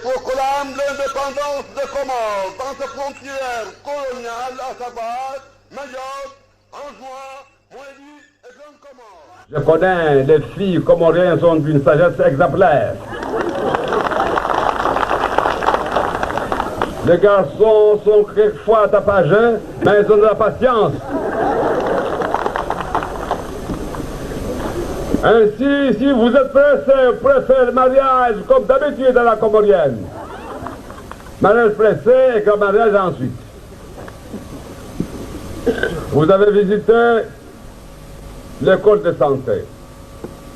proclame l'indépendance des Comores dans ses frontières coloniales, à savoir Mayotte, Anjouan, Moélie et Grande Comore. Je connais les filles comoriennes sont d'une sagesse exemplaire. Les garçons sont quelquefois tapageux, mais ils ont de la patience. Ainsi, si vous êtes pressé, préférez le mariage comme d'habitude à la comorienne. Mariage pressé et grand mariage ensuite. Vous avez visité l'école de santé.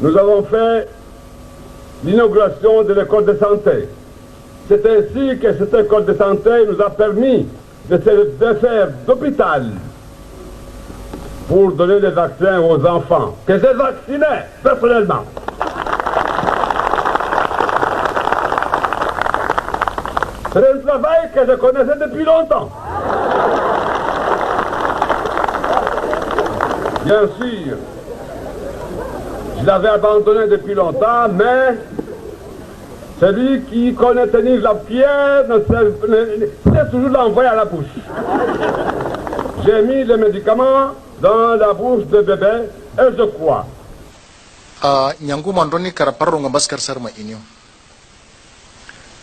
Nous avons fait l'inauguration de l'école de santé. C'est ainsi que cette école de santé nous a permis de faire d'hôpital pour donner des vaccins aux enfants, que j'ai vaccinés personnellement. C'est un travail que je connaissais depuis longtemps. Bien sûr, je l'avais abandonné depuis longtemps, mais celui qui connaît tenir la pierre sait toujours l'envoyer à la bouche. J'ai mis les médicaments dans la bouche de bébé et je crois. Nyangu mandoni karaparro ngabaskar sarma inyo.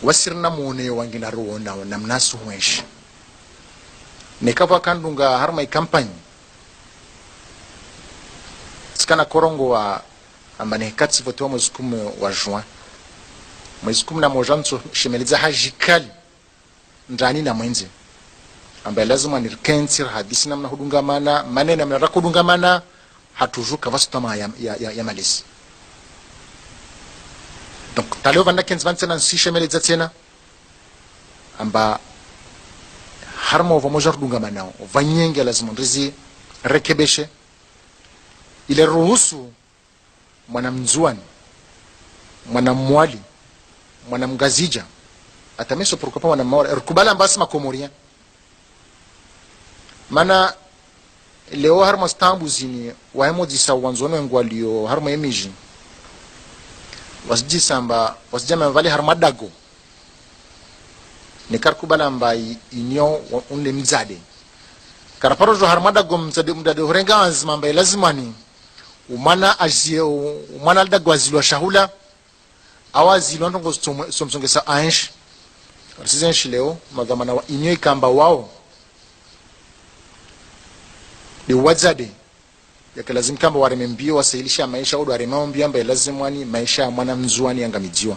Wasirna mone wangina ruona namnasu mwesh. Nekava kandunga harma campagne. Skana korongo wa ambane katsi voto mwezi 10 wa juin. Mwezi 10 na mojanso shemeliza hajikali ndani na mwenzi. Ambaye lazima nirkensir hadisi namna hudungamana maneno namna kudungamana hatujuka vastama ya malisi. Donc taleo vanda kens vansena si shemeliza tena amba harmo vamojar dungamana vanyenge lazima ndizi rekebeshe ile ruhusu mwanamzuani mwanamwali mwanamgazija atameso prokopa mwanamwali rukubala mbasi makomoria mana leo harmo stambu zini wahemo disa wanzono ngwalio harmo emiji wasjisa mba wasjama vale harmadago ne karkubala mbai inyo unle mzade karaparojo harmadago mzade horenga azma mbai lazimani umana azie umana dagwazilwa shahula awazilwa ndongo somsongesa ansh arsizenshi leo magamana wa inyo ikamba wao de wazade yakalazim kamba waremembio wasailisha maisha au waremambio ambaye lazimwani maisha ya mwana mzuani angamijiwa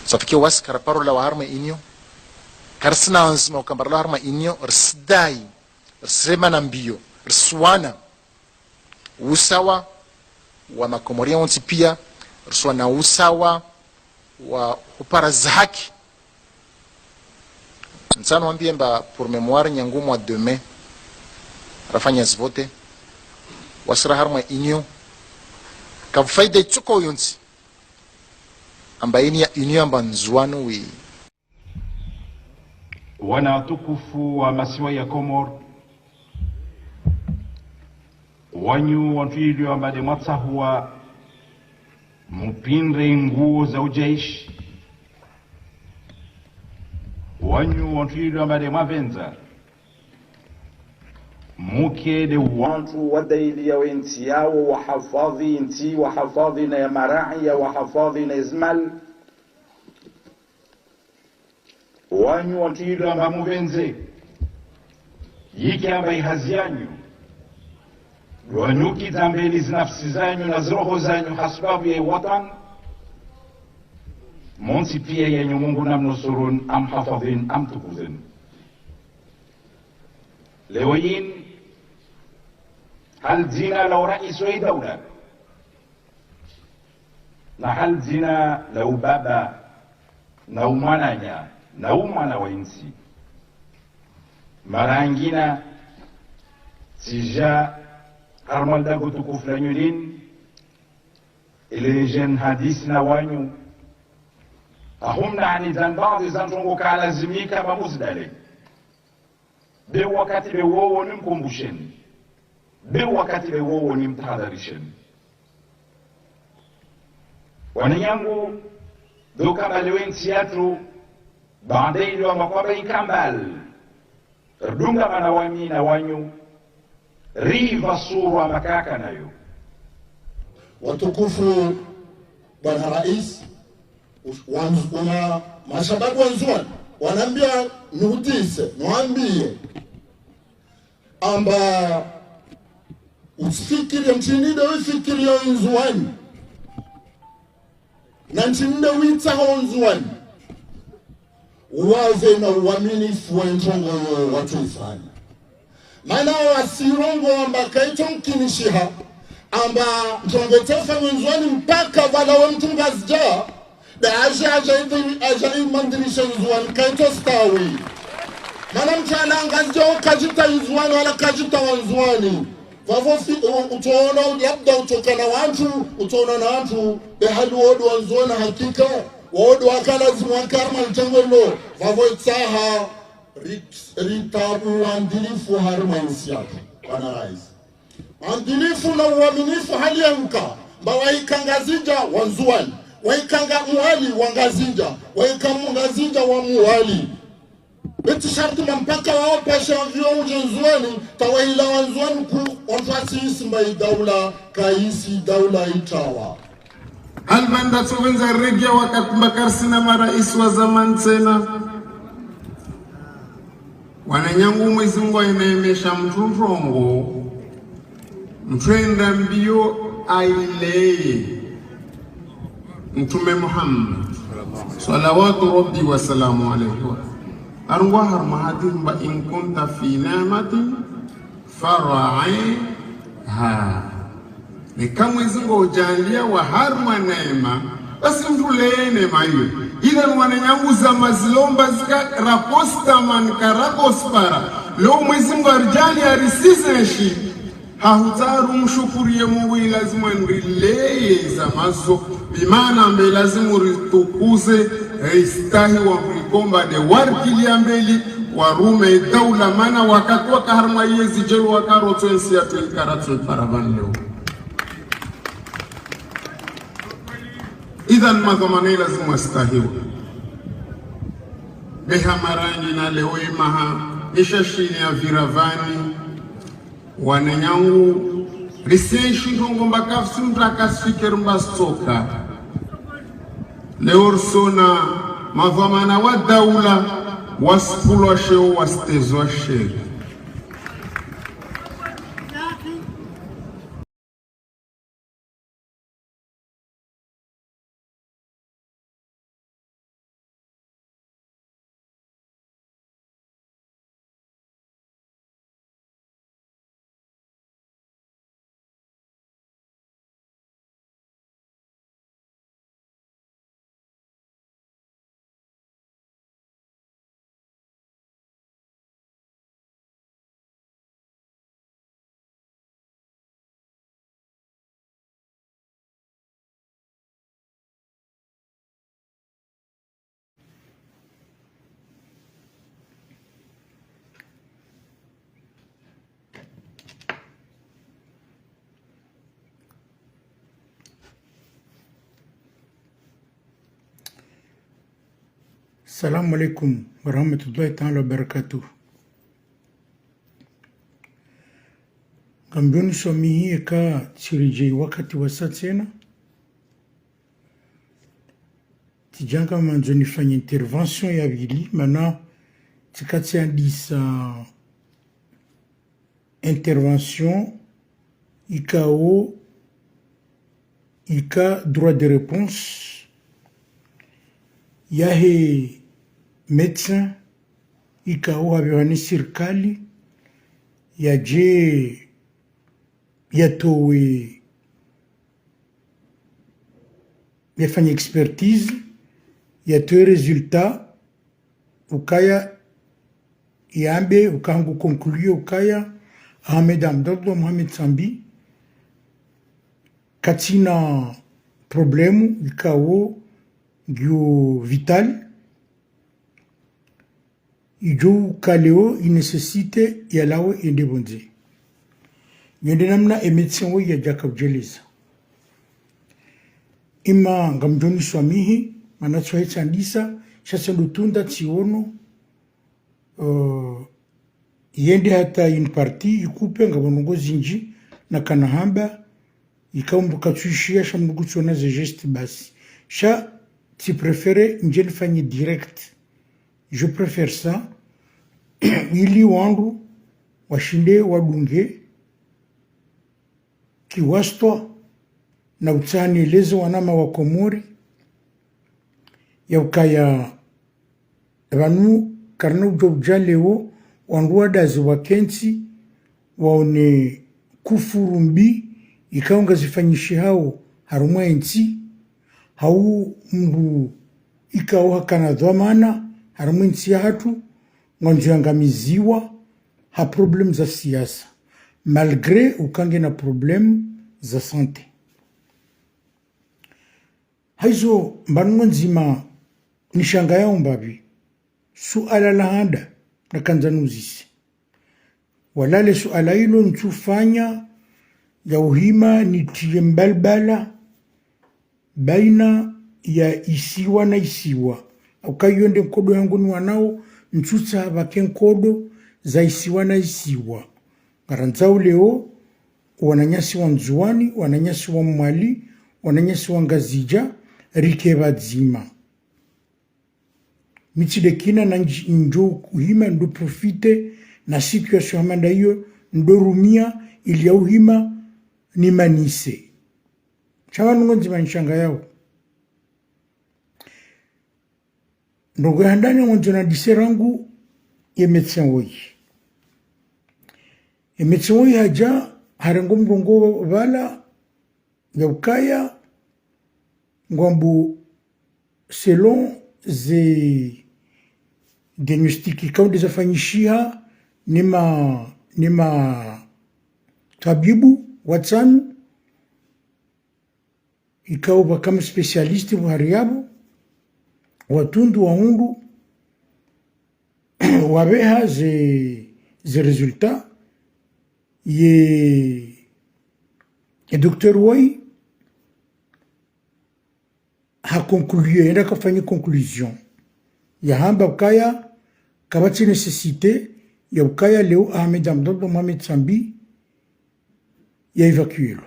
safike was karaparo la harma inyo karsna ansma ukambara la harma inyo rsdai rsema na mbio rswana usawa wa makomoria wonti pia rswana usawa wa upara zaki nsano ambie mba pour mémoire nyangu mois de mai rafanya zvote wasra harma inyo ka faida tsuko yonsi ambaini ya inyo amba nzuano wi wana tukufu wa masiwa ya Komor wanyu wanfilio ambade matsahua mupinre nguo za ujaishi wanyu wanfilio ambade mavenza muke de wantu wadaili ya wenti yao wahafadhi inti wahafadhi na ya marai ya wahafadhi na izmal wanyu wantuilu amba muvenze yiki amba ihazi yanyu wanyuki zambeli zinafsi zanyu na zroho zanyu hasbabu ya watan monsi pia yenyu Mungu namnusurun am hafadhin am tukuzin leo yin هل زنا لو رئيس أي دولة هل زنا لو بابا لو منايا لو منا وينسي مرانجينا سجا أرمال داغو تكوف لنيولين إلي جن حديثنا وانيو أهم نعني زن بعض زن تنغو كالا زميكا بمزدالي بي وقت بي وو نمكم بوشين be wakati wewo ni mtahadharisheni. Wananyangu doka balewensi yatu bandeili wa makwaba ikambal rdunga manawami na wanyu riva surwa makaka nayo. Watukufu Bwana Rais, wana mashababu wanzuani wanaambia nihutise niwaambie amba usifikirie mchinide wifikirie nzuani na mchinide witaho nzuani uwaze na uaminifu wa ntongo watu ifanya maana wasirongo amba kaito mkinishiha amba ntongo tefa nzuani mpaka wala wa mtungazja da aja imandirisha nzuani kaito stawi mana mchana ngazja ukajita nzuani wala kajita wanzuani vavo utaona labda utokana watu utaona na watu behali wodu wanzuani hakika wodu wakalazimu wakarma mtengolo vavo itaha ritabu wandilifu harma insiatu Bwana Rais wandilifu na uaminifu hali ya mka mba waikangazija wanzuani waikanga muhali wangazinja waikamungazinja wa muhali beti sharti mpaka wao pasha vyo ujenzuani tawahila wanzuani ku onfasi isimba daula kaisi daula itawa Albanda tuwenza regia wakakumbakar sina marais wa zaman tena wananyangu Mwenyezi Mungu inaemesha mtunrongo mtwenda mbio aileye Mtume Muhammad salawatu rabbi wa salamu alayhi arwa har mahadim ba in kunta fi ni'matin fara'iha ni kama Mwenyezi Mungu ujalia wa harma neema basi mtulee neema hiyo ila wananyangu za mazilomba zika raposta man karapospara leo Mwenyezi Mungu arjali arisizeshi hahutaru mshukurie Mungu lazima ndilee za mazo bimana ambe lazima ritukuze istahi wa mkomba de warkili ambeli warume daula mana wakatwa kaharma yezi jelu wakaroto ensi ya tuikaratu paravan leo idhan madhamani lazima stahiwa beha marangi na leo imaha ishashini ya viravani wananyangu risenshi ndongo mbakafsi mtakasifikir mbastoka leo sona madhamana wa daula waspulwa sheo wastezwa sheri Assalamu alaikum warahmatullahi ta'ala wabarakatuh. Gambioni somihi eka chirije wakati wa satena. Tijanga manzo nifanye intervention ya vili mana tikati andisa intervention ikao ika droit de réponse yahe médecin ikao habirani sirkali yaje yatowe yafanya expertise yatowe resultat ukaya yambe ukangu conclure ukaya Ahmed Abdallah Mohamed Sambi katina problemu ikao gyo vital ijo kaleo inesesite yalawe indebonze yende namna emetsen wo ya Jacob Jelisa ima ngamjoni swamihi mana tsohetsandisa shasendo tunda tsiono yende hata une partie ikupe ngabonongo zinji na kanahamba ikaumbuka tuishia shamnugu tsona ze geste basi sha tu préférais nje nifanye direct. Je préfère ça ili wandu washinde wadunge kiwastwa na utani lezo wanama wa Komori ya ukaya vanu karna ujobja leo wandu wadazi wakensi waone kufurumbi ikaunga zifanyishi hao harumwa ensi hau mbu ikao hakana dhamana harumwa ensi ya hatu ngonjangamiziwa ha problem za siasa malgré ukange na problem za sante. Haizo mbanungo nzima nishanga yao mbabi suala la handa na kanzanuzisi walale suala hilo nchufanya ya uhima nitie mbalbala baina ya isiwa na isiwa ukayonde nkodo yangu ni wanao nchusa bake nkodo za isiwa na isiwa garanzao leo wananyasi wa Nzuani, wananyasi wa Mwali, wananyasi wa Ngazija rike badzima michidekina na njo uhima ndo profite na situation hamanda hiyo ndo rumia ili ya uhima ni manise chawa nungo nzima nshanga yao ndogo handani wanzo na diserangu ye medecin woyi ye medecin woyi haja harengo mrongo vala ya ukaya ngwambu selon ze diagnostiki kao dezafanyishia nima tabibu watsanu ikao bakama specialisti wahariabu watundu waundu wabeha ze resultat ye docteur Wai ha conclué enda kafanya conclusion ya hamba ukaya kabati necessité ya ukaya leo Ahmed Abdallah Mohamed Sambi ya evacuelo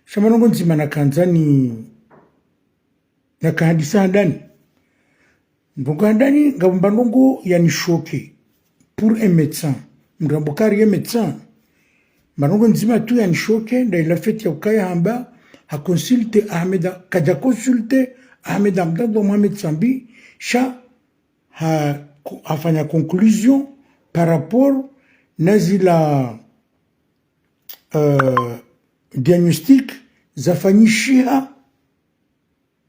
shamanongo nzima na kanzani na kahadisa handani mbongo handani ngabambanongo ya nishoke pour un médecin mrambokari ya médecin mbanongo nzima tu ya nishoke nda ila feti ya ukaya hamba ha consulte Ahmed kaja consulte Ahmed Abdallah Mohamed Sambi sha afanya conclusion par rapport na zila diagnostic zafanyishia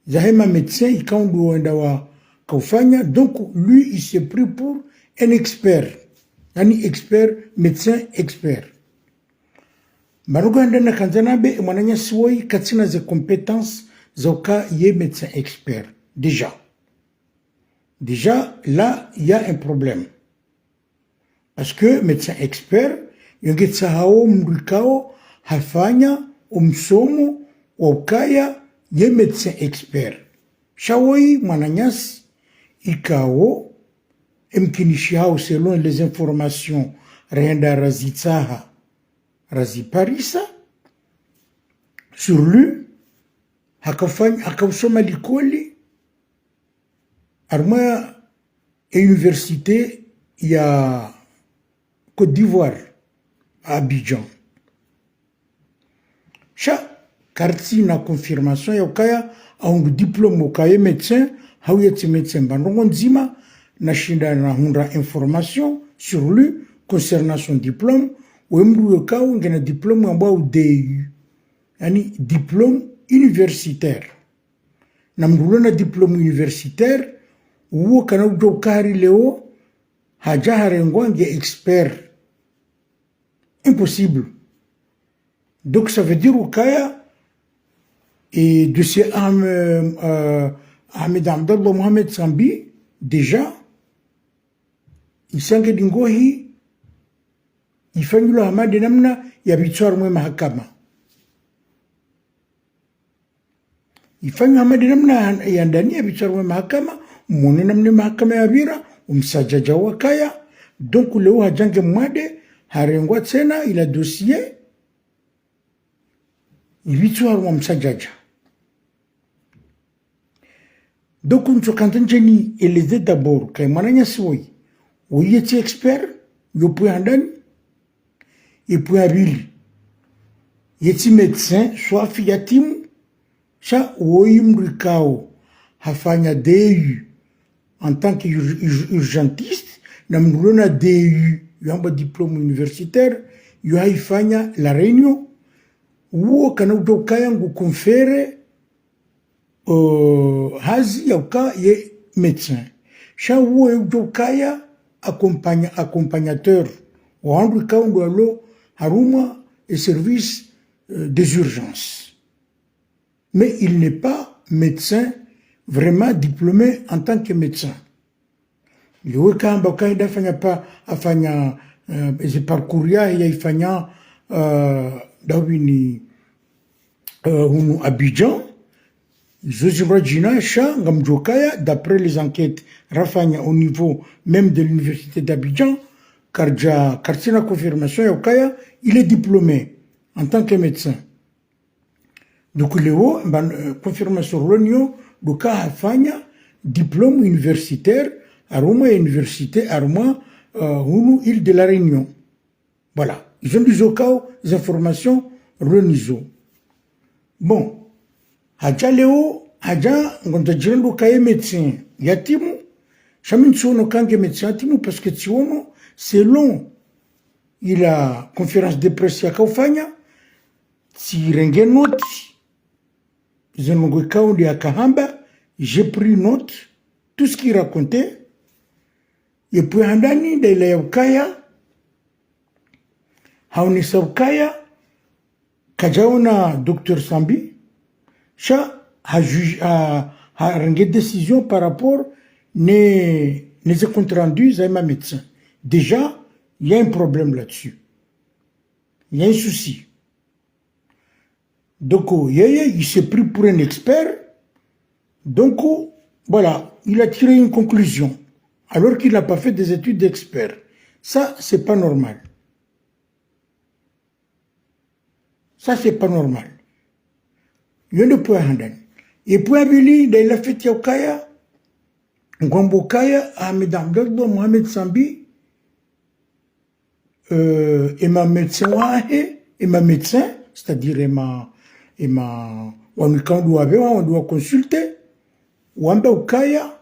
zahema médecin ikaundu wenda wa kaufanya donc lui il s'est pris pour un expert yani expert médecin expert Maruganda na kanzanabe mwananya siwoi katina ze compétences zoka ye médecin expert déjà là il y a un problème parce que médecin expert yongetsa hao mrikao hafanya umsomo wa ukaya ye médecin expert shawoi mwananyasi ikao emkinishi hao selon les informations renda razitsaha raziparisa sur lui hakafanya likoli arma université ya Côte d'Ivoire à Abidjan cha karti na confirmation ya ukaya au diplôme ukaya médecin hawiyeti médecin bandongo nzima na shinda na hunda information sur lui concernant son diplôme wemru yokao ngena diplôme ambao DU yani diplôme universitaire na mrulo na diplôme universitaire uwo kana udokari leo haja harengo nge expert impossible. Donc ça veut dire ukaya et de ce Ahmed Abdallah Mohamed Sambi déjà isange dingohi ifanyulo hamadi namna ya bitwar mwe mahakama ifanywe hamadi namna ya ndani ya bicharu mahakama mwone namna mahakama ya vira umsajaja wakaya donc leo hajange mwade harengwa tena ila dossier ibitu haruma msajaja donc mchokantanjeni eleze d'abord kay mananya siwoi oyeti expert yopu handani epu abili yeti médecin soit fiyatimu cha woyimrikao hafanya DU en tant qu'urgentiste na mruna DU yamba diplôme universitaire yo haifanya la Réunion uo kana utokaya ngukonfere hazi ya uka ye médecin cha uo utokaya accompagnateur wandu kaundu alo haruma et service des urgences. Mais il n'est pas médecin vraiment diplômé en tant que médecin. Liwe kamba kaida fanya pa afanya ese parcouria ya ifanya dawini hunu Abidjan Zozibra Jina Cha Ngamjokaya d'après les enquêtes rafanya au niveau même de l'université d'Abidjan Karja Kartina confirmation Yokaya il est diplômé en tant que médecin. Donc Léo confirmation Ronio Doka Hafanya diplôme universitaire à Roma université à Roma hunu île de la Réunion. Voilà, ils ont des informations Ronizo. Bon, haja leo haja ngonda jirendo kaye médecin yatimu chamin tsono kange médecin yatimu parce que tsono selon il a conférence de presse ya kaufanya si renge note zenongo kaundi ya kahamba j'ai pris note tout ce qu'il racontait et puis handani de la ukaya haunisa ukaya kajaona Dr Sambi Cha a rendu décision par rapport les comptes rendus à ma médecin. Déjà, il y a un problème là-dessus. Il y a un souci. Donc, il s'est pris pour un expert. Donc, voilà, il a tiré une conclusion. Alors qu'il n'a pas fait des études d'expert. Ça, c'est pas normal. Ça, c'est pas normal. Yondo point handani. Et point bili de la fête yaukaya, Ngwambokaya, Ahmed Abdeldo, Mohamed Sambi, et ma médecin et ma médecin, c'est-à-dire quand on doit consulter, Wamba Ukaya,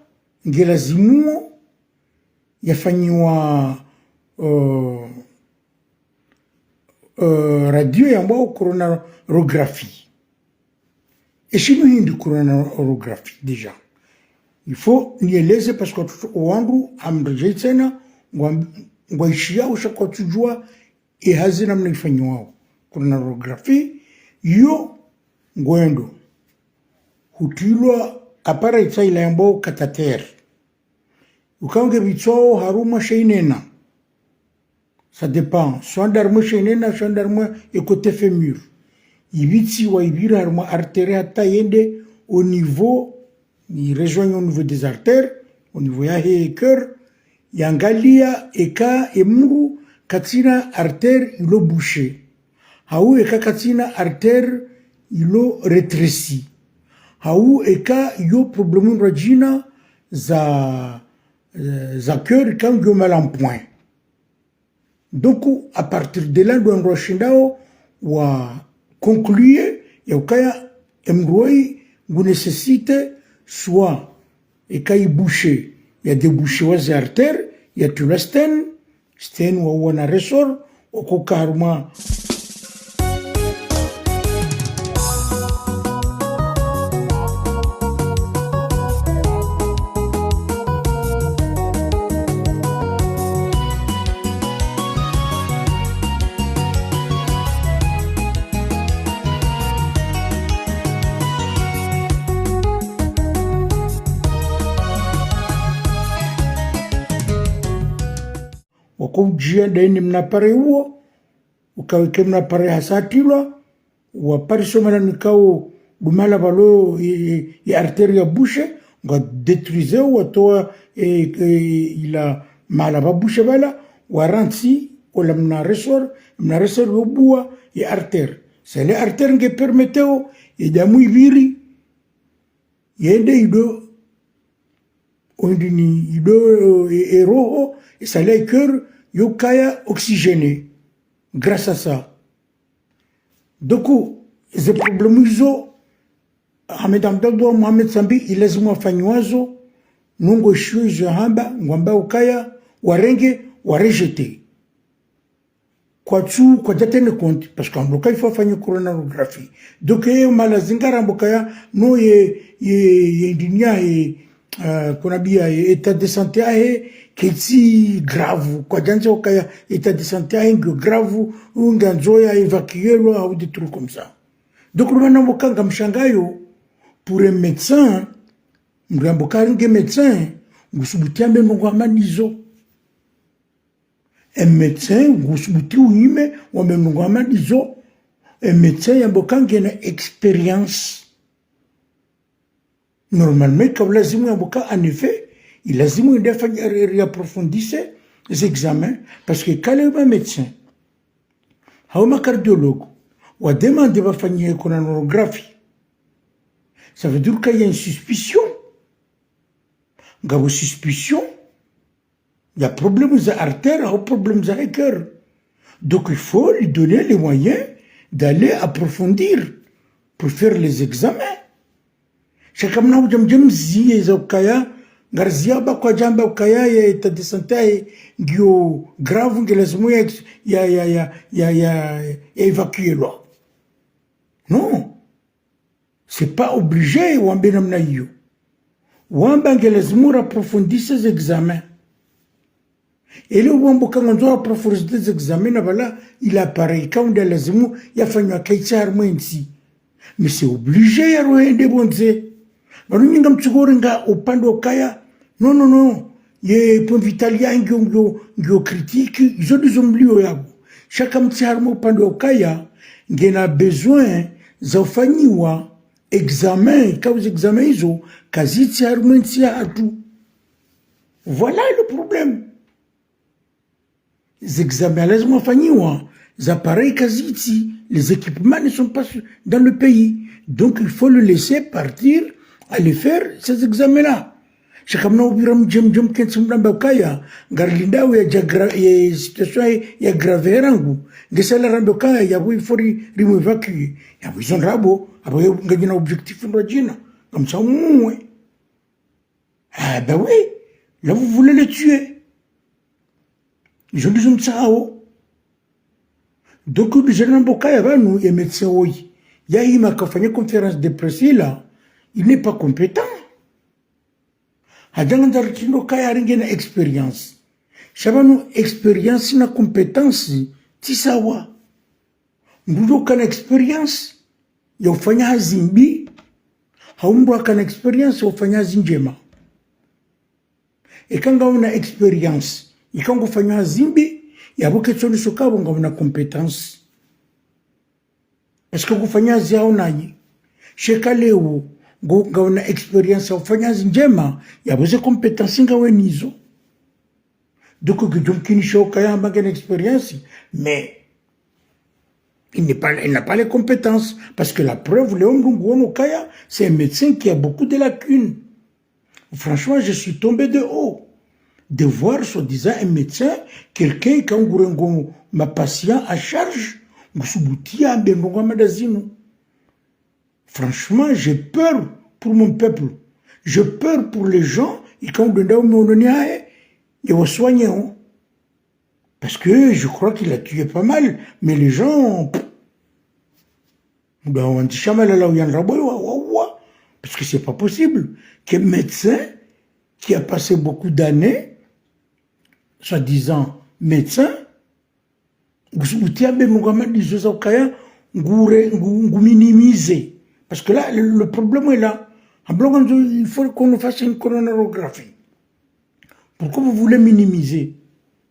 Ngelazimuo, yafanyiwa radio yambo coronarographie. Et chez nous, il y a une coronarographie déjà. Il faut y laisser parce que Ouangou, Amdrejetsena, Ouaishia, ou chaque tu joues, et Hazina Mnifanyo. Coronarographie, yo, Gwendo. Hutilo, appareil ça il a un beau cathéter. Ou quand vous avez Haruma Sheinena. Ça dépend. Soit d'arme Sheinena, soit d'arme et côté fémur. Ibitsi wa ibira harma artère hata yende au niveau, il rejoint au niveau des artères, au niveau ya he cœur, yangalia eka emuru katina artère ilo bouché. Haou eka katina artère ilo rétréci. Haou eka yo problème rajina za cœur quand yo mal en point. Donc à partir de là on rochindao wa conclure, yaukaya emroi vous nécessite soit et quand bouché, il y a des bouchées aux artères, il y a tout le sten ou un ressort, au cocarma. Wakujia daini mnapare huo, ukaweke mnapare hasatilwa, wapari somana nikao dumala balo et artère ya bouche nga détruire ou toi il a mal à bouche bala waranti wala mna resor au bois et artère c'est les artères qui permettent et damu ibiri yende ido ondini ido et roho et ça les cœur yokaya oxygéné grâce à ça donc ces problèmes izo Ahmed Abdallah Mohamed Sambi ilazima fanywazo nungo shwe hamba ngwamba ukaya warenge warejete kwa jatene compte parce qu'en bloca il faut faire coronarographie donc malazingara mbokaya no ye dinia konabia état de santé ahe keti grave kwa janja ukaya état de santé ahe grave unganzoya évacuer ou des trucs comme ça donc le mbokanga mshangayo pour un médecin mbokanga médecin ngusubutia mbongo amanizo un médecin ngusubuti uime wamenungo amanizo un médecin yambokanga na expérience normalement quand lazima yamboka en effet il lazima ndafanya réapprofondisse les examens parce que quand le médecin hauma cardiologue wa demande va faire coronarographie ça veut dire qu'il y a une suspicion gabo suspicion il y a problème aux artères, ou problème aux cœur. Donc il faut lui donner les moyens d'aller approfondir pour faire les examens. Chacun n'a pas de zi ezokaya garzia ba kwa jamba ukaya ya état de santé gyo grave ngelazimo ya évacuer là. Non. C'est pas obligé wambe namna hiyo. Wamba ngelazimo approfondir ces examens. Et le wambo quand on doit approfondir des examens, voilà, il apparaît quand on a lazimo ya fanywa kaitsa harmwensi. Mais c'est obligé ya roende bonze. Baruninga mtsugoringa upande okaya. Non. Ye point vital ya ngyo critique, ils ont des omblio yabo. Chaque mtsi harmo upande okaya ngena besoin za ufanyiwa examen, quand vous examen izo kazitsi harmwensi ya atu. Voilà le problème. Les examens, les appareils quasi, les équipements ne sont pas dans le pays. Donc il faut le laisser partir, aller faire ces examens-là. Chacun n'a oublié de kaya, garlinda ou ya situation ya grave rangu. De cela rambokaya ya il faut évacuer. Ya ils ont rabo, après gagner un objectif de comme ça moué. Ah ben oui, là vous voulez le tuer. Je dis comme ça, donc, le général Bokaya, nous, les médecins, oui. Il y a eu ma conférence de presse là, il n'est pas compétent. Adang Dartino Kaya a une expérience. Chabanu expérience, na compétence, tisawa. Nous avons expérience, il y a un zimbi, haumbo a expérience, il y a un zinjema. Et quand on a expérience, ikango fanywa zimbi ya boke tsoni sokabo ngomna compétence est-ce que kufanya ziao nanyi shekaleo ngona experience ufanya njema ya boze compétence ngawe nizo donc que donc shoka ya magana expérience mais il n'a pas les compétences parce que la preuve Léon Ngono Kaya c'est un médecin qui a beaucoup de lacunes. Franchement je suis tombé de haut de voir, soi-disant, un médecin, quelqu'un qui a ma patient à charge, franchement, j'ai peur pour mon peuple. J'ai peur pour les gens, et quand on vont soigner. Parce que je crois qu'il a tué pas mal, mais les gens, parce que c'est pas possible qu'un médecin qui a passé beaucoup d'années, soi-disant médecin, minimiser. Parce que là, le problème est là. Il faut qu'on fasse une coronarographie. Pourquoi vous voulez minimiser?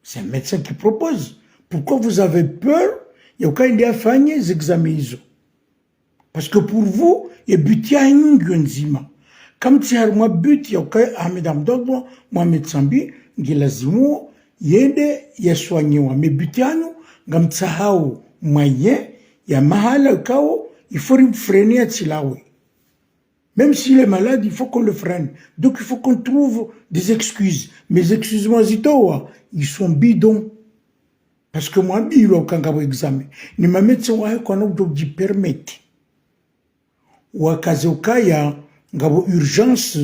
C'est un médecin qui propose. Pourquoi vous avez peur? Il y a aucun idée à faire des examens. Parce que pour vous, il y a but à nzima. Comme tu as un but, il y a Ahmed Abdallah, Mohamed Sambi, Gilazimu, Yende, il y a soigné. Mais but à nous, comme tu as un moyen, il y a mahala kao, il faut freiner à Tilawe. Même s'il est malade, il faut qu'on le freine. Donc il faut qu'on trouve des excuses. Mais excuse-moi, Zitoa, ils sont bidons. Parce que moi, bidon quand j'ai examen. Ni ma médecin qu'on a dû permettre. Ou à Kazokaya, ngabo urgence,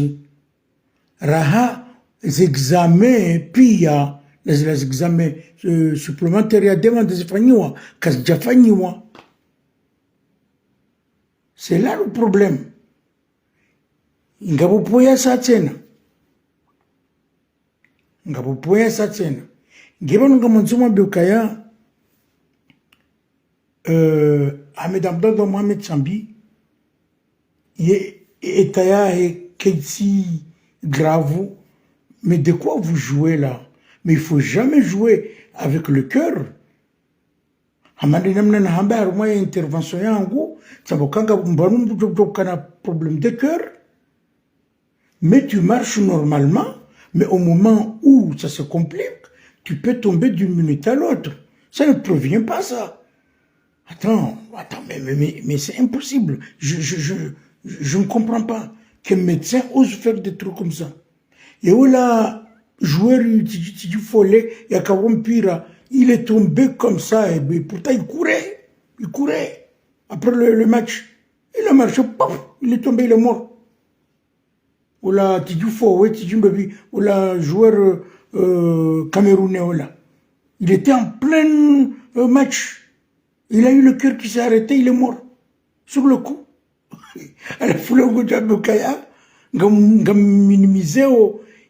raha, les examens, puis les examens supplémentaires, il y a des demandes de Fanniwa, Kazjafaniwa. C'est là le problème. Ngabo poya sa tena. Ngabo poya sa tena. Ngebo ngamonzuma beukaya Ahmed Abdallah Mohamed Sambi Etaya et Keitsi grave. Mais de quoi vous jouez là? Mais il faut jamais jouer avec le cœur. Hamadi namna na hamba haruma intervention yangu sabokanga mbanum kana problème de cœur. Mais tu marches normalement, mais au moment où ça se complique, tu peux tomber d'une minute à l'autre. Ça ne provient pas ça. Attends, mais c'est impossible. Je ne comprends pas qu'un médecin ose faire des trucs comme ça. Et où là, joueur du follet, il y a Kawampira, il est tombé comme ça, et pourtant il courait. Après le match, il a marché, paf, il est tombé, il est mort. Ou là, ou là, joueur camerounais, là. Il était en plein match. Il a eu le cœur qui s'est arrêté, il est mort. Sur le coup. À la foule au Goudja Bukaya, minimiser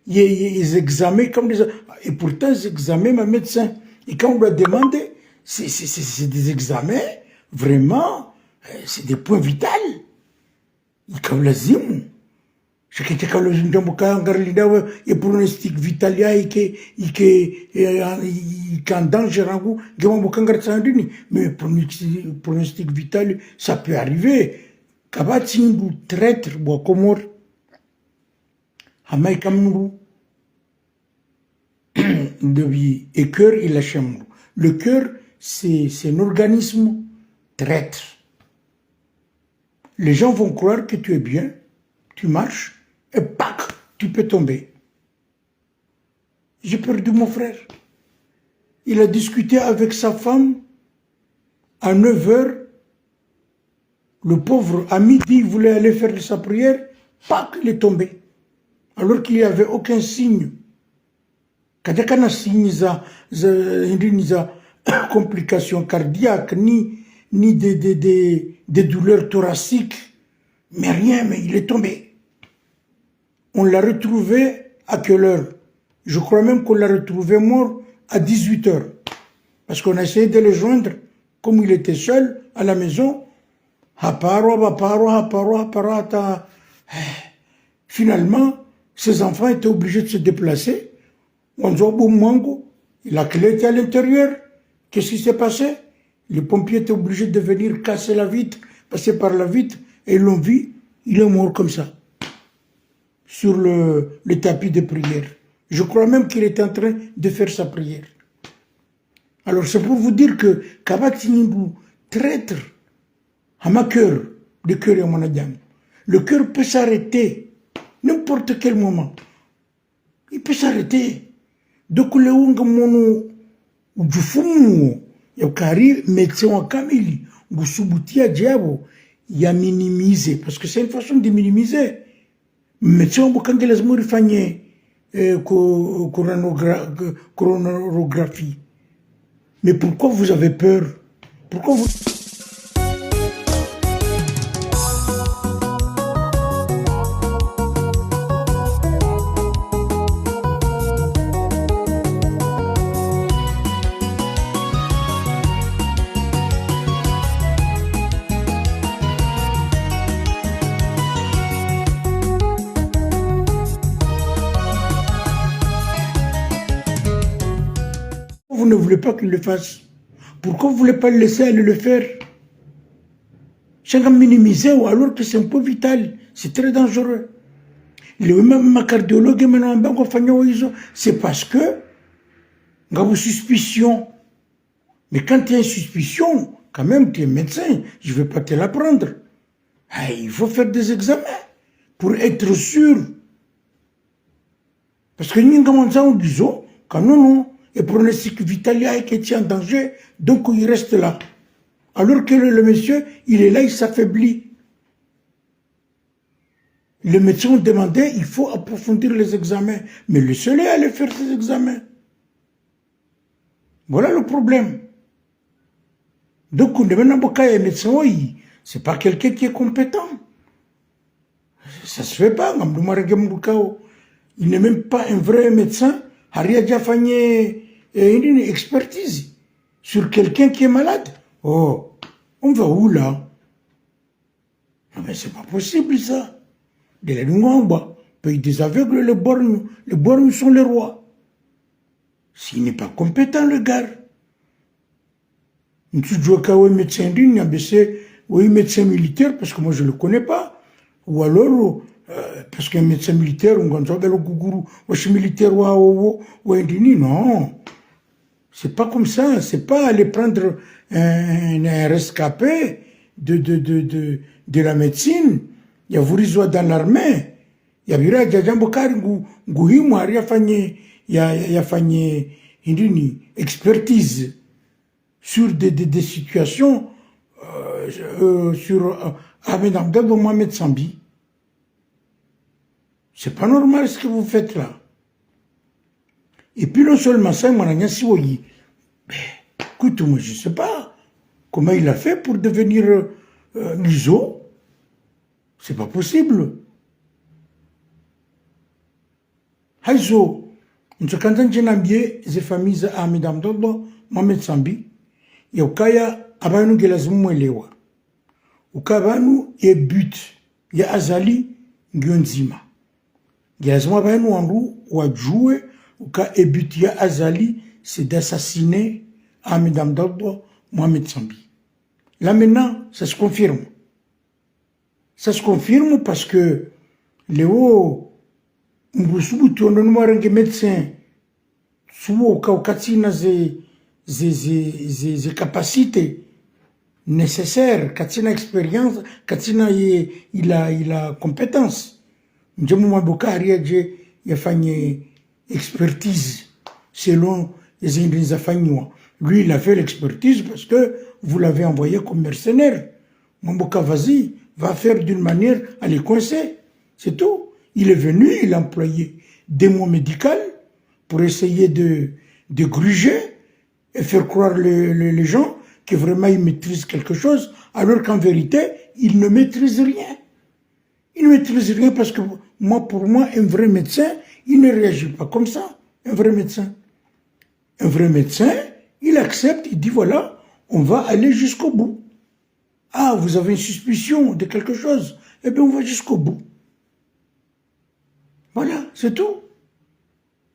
les examens comme des. Et pourtant, les examens, ma médecin. Et quand on lui a demandé, c'est des examens, vraiment, c'est des points vitaux. Il comme la zim. Je sais que le Zindamouka, il pronostic vitalia, il est en danger, mais pronostic vital, ça peut arriver. Kabati nous traître, bois comor, Hamaï Kamuru, et cœur, il a chambre. Le cœur, c'est un organisme traître. Les gens vont croire que tu es bien, tu marches, et pac, tu peux tomber. J'ai perdu mon frère. Il a discuté avec sa femme à 9 h. Le pauvre, à midi, il voulait aller faire sa prière, pac, il est tombé. Alors qu'il n'y avait aucun signe. Quand il y a un signe, complications cardiaques, ni des douleurs thoraciques, mais rien, mais il est tombé. On l'a retrouvé à quelle heure? Je crois même qu'on l'a retrouvé mort à 18 h. Parce qu'on a essayé de le joindre, comme il était seul à la maison. Finalement, ses enfants étaient obligés de se déplacer. La clé était à l'intérieur. Qu'est-ce qui s'est passé? Les pompiers étaient obligés de venir casser la vitre, passer par la vitre, et ils l'ont vu, il est mort comme ça. Sur le tapis de prière. Je crois même qu'il était en train de faire sa prière. Alors c'est pour vous dire que Kabatinibu, traître, à ma cœur, le cœur est mon adam. Le cœur peut s'arrêter n'importe quel moment. Il peut s'arrêter. Donc le unga mono du fumu, yakari médecin wa kamili, gusubutia diabo, ya minimiser parce que c'est une façon de minimiser. Médecin bukanga lazima rifanye coronarographie. Mais pourquoi vous avez peur? Pourquoi vous... Vous ne voulez pas qu'il le fasse? Pourquoi vous ne voulez pas le laisser aller le faire? Chacun minimiser alors que c'est un peu vital. C'est très dangereux. Même cardiologue, maintenant, c'est parce que, il y a une suspicion. Mais quand tu as une suspicion, quand même, tu es médecin, je ne vais pas te l'apprendre. Ah, il faut faire des examens pour être sûr. Parce que nous, comme ça, on dit, quand non, et pronostic vital qui est en danger, donc il reste là. Alors que le monsieur, il est là, il s'affaiblit. Le médecin demandait, il faut approfondir les examens. Mais le seul est allé faire ces examens. Voilà le problème. Donc, on est maintenant un médecin, c'est pas quelqu'un qui est compétent. Ça se fait pas. Il n'est même pas un vrai médecin. Il a déjà fait une expertise sur quelqu'un qui est malade. Oh, on va où là? Non, mais c'est pas possible ça. De la Lungamba, pays des aveugles, les borgnes sont les rois. S'il n'est pas compétent, le gars. Je suis médecin médecin militaire, parce que moi je ne le connais pas. Ou alors, parce qu'un médecin militaire, on va le gougourou, ou je suis militaire, ou non. C'est pas comme ça. C'est pas aller prendre un rescapé de la médecine. Il y a vous dans l'armée. Il y a bira jajambokari nguhimu il y a fait une expertise sur des situations sur Ahmed Abdel Mohamed Sambi. C'est pas normal ce que vous faites là. Et puis non seulement ça, écoute, moi je sais pas comment il a fait pour devenir l'ISO. C'est pas possible. Haïzo, nous sommes quand on les familles à Ahmed Abdel Mohamed Sambi, et au cas abanu gelazmu elewa. Au cas abanu et but, il y a Azali Gyonzima. Gelazmu abanu anru ou jouer, au cas et but, il y a Azali, c'est d'assassiner Ahmed Abdel Mohamed Sambi. Là maintenant, ça se confirme. Ça se confirme parce que les hauts, les médecins, souvent, quand ils ont des capacités nécessaires, quand ils ont expérience, quand il a compétence. Il a fait une expertise selon les Indiens. Lui, il a fait l'expertise parce que vous l'avez envoyé comme mercenaire. Mamboka, vas-y, va faire d'une manière à les coincer. C'est tout. Il est venu, il a employé des mots médicaux pour essayer de gruger et faire croire les gens que vraiment ils maîtrisent quelque chose, alors qu'en vérité, ils ne maîtrisent rien. Ils ne maîtrisent rien parce que pour moi, un vrai médecin, il ne réagit pas comme ça. Un vrai médecin. Un vrai médecin, il accepte, il dit voilà, on va aller jusqu'au bout. Ah, vous avez une suspicion de quelque chose, eh bien on va jusqu'au bout. Voilà, c'est tout.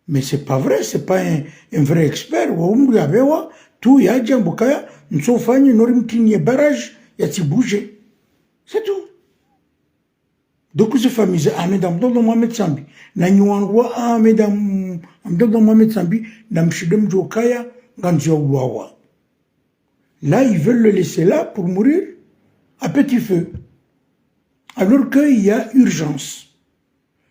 Mais c'est pas vrai, c'est pas un vrai expert. Tout y a déjà bokaya, nous sommes fans, nous avons un barrage, il y a bougé. C'est tout. Donc ces familles, Ahmed Abdel Mohamed Sambi, Nanyouanwa Ahmed Abdel Mohamed Sambi, Namshidem Jokaya, Ganjiaouawa. Là, ils veulent le laisser là pour mourir à petit feu. Alors qu'il y a urgence.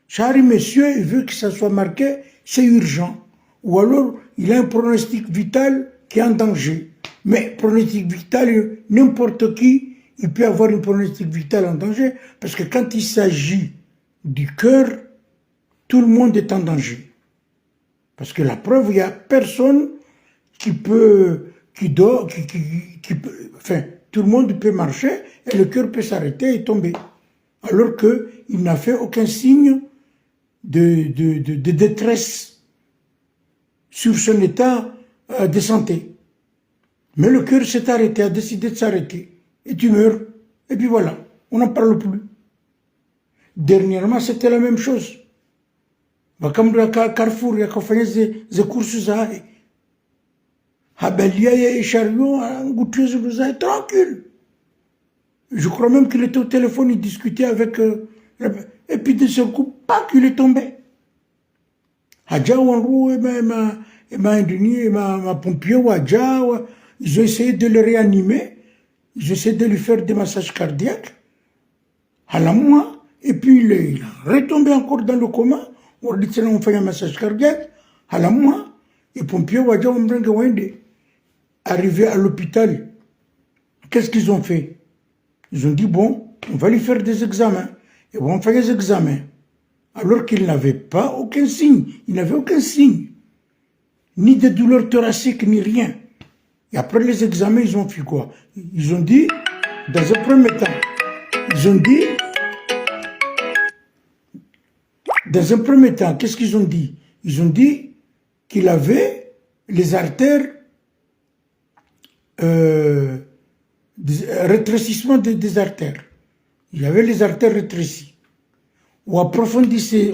Chari monsieur, il veut que ça soit marqué, c'est urgent. Ou alors, il a un pronostic vital qui est en danger. Mais pronostic vital, n'importe qui, il peut avoir un pronostic vital en danger, parce que quand il s'agit du cœur, tout le monde est en danger. Parce que la preuve, il n'y a personne qui peut, enfin, tout le monde peut marcher et le cœur peut s'arrêter et tomber. Alors qu'il n'a fait aucun signe de détresse sur son état de santé. Mais le cœur s'est arrêté, a décidé de s'arrêter. Et tu meurs. Et puis voilà, on n'en parle plus. Dernièrement, c'était la même chose. Comme le Carrefour, il y a fait des courses à Habelia et chariot, tranquille. Je crois même qu'il était au téléphone, il discutait avec... et puis de ce coup, pas qu'il est tombé. Hadja Wanrou et ma pompier Hadja, ils ont essayé de le réanimer, ils ont essayé de lui faire des massages cardiaques. À la mois, et puis il est retombé encore dans le coma. On dit on fait un massage cardiaque. À la mois, les pompiers Hadja arrivé à l'hôpital. Qu'est-ce qu'ils ont fait? Ils ont dit, bon, on va lui faire des examens. Et on fait des examens. Alors qu'il n'avait pas aucun signe. Il n'avait aucun signe. Ni de douleur thoracique, ni rien. Et après les examens, ils ont fait quoi? Ils ont dit, dans un premier temps, qu'est-ce qu'ils ont dit? Ils ont dit qu'il avait les artères, rétrécissement des artères. Il avait les artères rétrécies. Ou approfondissait,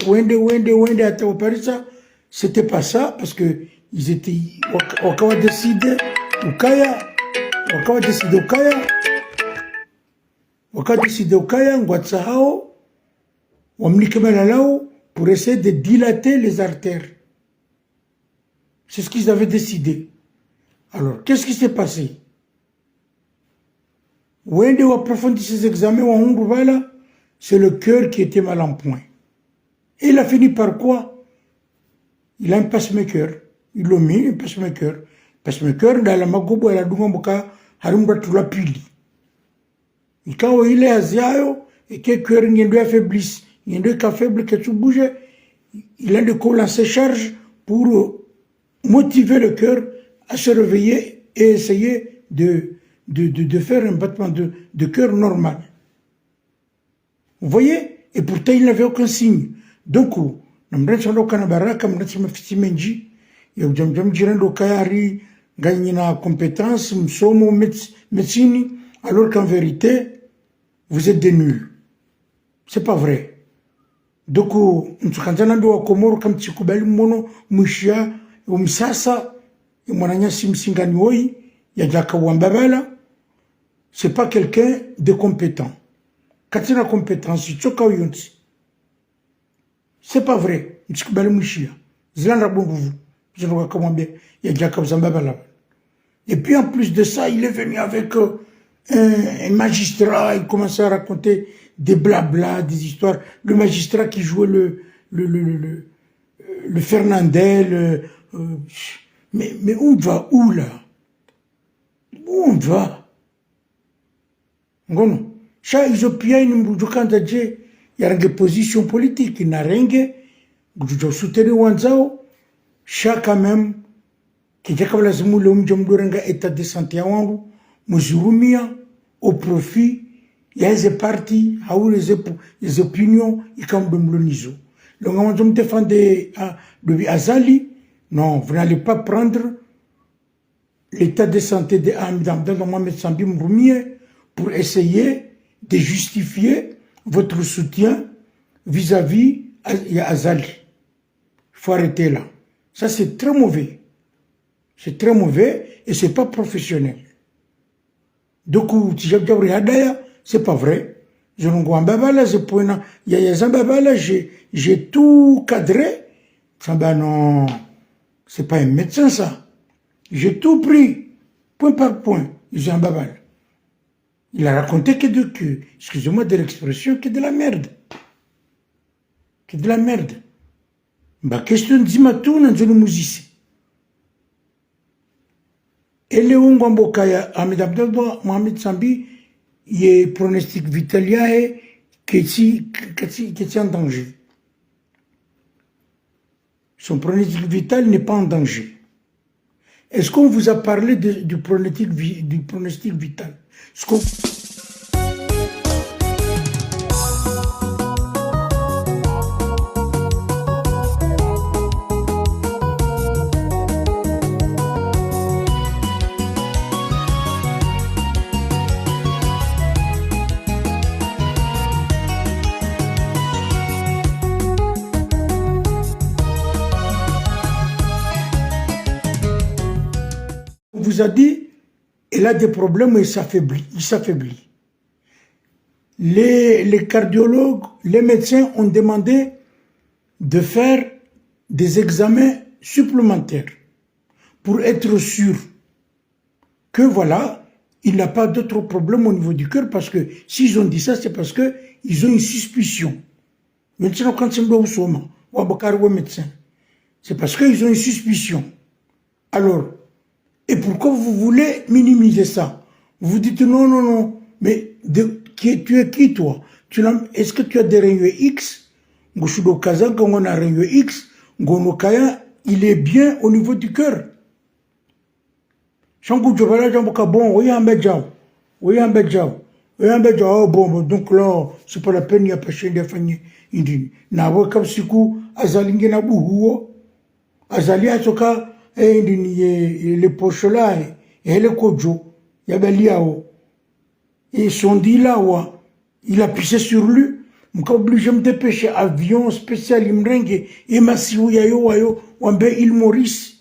c'était pas ça, parce que ils étaient, wakawa décidé, Ngwatsahao, Wamlikemelalao, pour essayer de dilater les artères. C'est ce qu'ils avaient décidé. Alors, qu'est-ce qui s'est passé? Wende ou approfondit ses examens, c'est le cœur qui était mal en point. Et il a fini par quoi? Il a un pacemaker. Il l'a mis, un pacemaker. Pacemaker, dans la magobo, il a dungamboka, harumbratula pili. Et quand il est asiayo, et que le cœur n'est affaiblisse, il n'est qu'à faible que tu bouges, il a de quoi lancer charge pour motiver le cœur à se réveiller et essayer de faire un battement de cœur normal. Vous voyez? Et pourtant, il n'avait aucun signe. Donc, alors qu'en vérité, vous êtes des nuls. C'est pas vrai. Donc, c'est pas quelqu'un de compétent. Quand il a compétence, c'est pas vrai. Et puis en plus de ça, il est venu avec un magistrat, il commençait à raconter des blabla, des histoires. Le magistrat qui jouait le Fernandel. Mais on va où là? Où on va? Ngono. Chaque Éthiopien, il y a une position politique, il n'a rien. Il y a soutenu Wanzao. Chaque même, qui est comme la Zimoule, état de santé au profit, il y a des partis, les opinions, et comme le niso. Donc, on me défend de Azali. Non, vous n'allez pas prendre l'état de santé de Hamid Mohamed Sambi Mroumie pour essayer de justifier votre soutien vis-à-vis Azali. Il faut arrêter là. Ça, c'est très mauvais. C'est très mauvais et c'est pas professionnel. Donc, c'est pas vrai. J'ai tout cadré. Non, c'est pas un médecin, ça. J'ai tout pris, point par point. Ils ont un babal. Il a raconté excusez-moi de l'expression, que de la merde. Que de la merde. Bah, question de Zimatou, dans une musique. Et le Ungwambokaya, Ahmed Abdelba, Mohamed Sambi, il est pronostic vital, qui est en danger. Son pronostic vital n'est pas en danger. Est-ce qu'on vous a parlé du pronostic vital? On vous a dit, elle a des problèmes et il s'affaiblit. les cardiologues, les médecins ont demandé de faire des examens supplémentaires pour être sûr que voilà, il n'a pas d'autres problèmes au niveau du cœur, parce que s'ils ont dit ça, c'est parce qu'ils ont une suspicion. Maintenant, quand c'est un médecin, c'est parce qu'ils ont une suspicion. Alors, et pourquoi vous voulez minimiser ça? Vous vous dites non, non, non, mais tu es qui toi? Est-ce que tu as des rayons X? Quand on a rayon X, il est bien au niveau du cœur. Bon, donc là, c'est pas la peine, il n'y a pas de famille. Les poches là, et les kojo, et son dit là, il a pissé sur lui. Je suis obligé de me dépêcher, avion spécial, il me ringue, et ma siouyayo, il Maurice.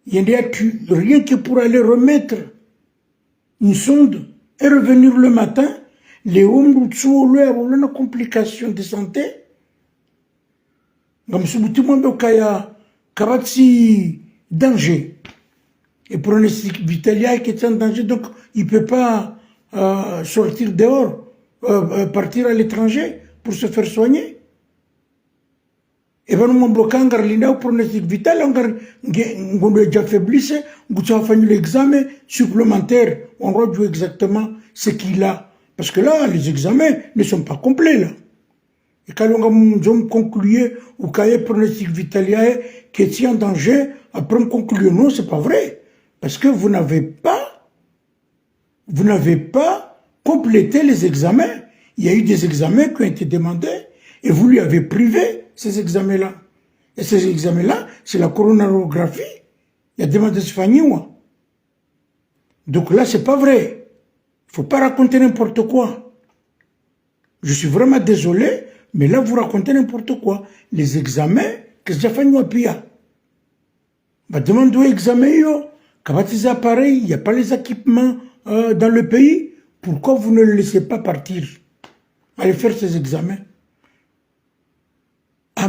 Il y a rien que pour aller remettre une sonde et revenir le matin, les hommes ont une complication de santé. Comme si vous avez danger. Et pour un vital qui est en danger, donc il ne peut pas sortir dehors, partir à l'étranger pour se faire soigner. Et bien, nous bloquons le pronostic vital, on a déjà faiblissé, on a fait l'examen supplémentaire, on rejoue exactement ce qu'il a. Parce que là, les examens ne sont pas complets, là. Et quand on a conclu, ou quand il y a un pronostic vital qui est en danger, après on conclut, non, c'est pas vrai. Parce que vous n'avez pas complété les examens. Il y a eu des examens qui ont été demandés, et vous lui avez privé ces examens-là. Et ces examens-là, c'est la coronarographie. Il y a demandé ce famille. Donc là, c'est pas vrai. Il ne faut pas raconter n'importe quoi. Je suis vraiment désolé, mais là, vous racontez n'importe quoi. Les examens, qu'est-ce que j'ai fait, Pia? Bah, demandez examen, quand les appareils, il n'y a pas les équipements dans le pays. Pourquoi vous ne le laissez pas partir? Allez faire ces examens.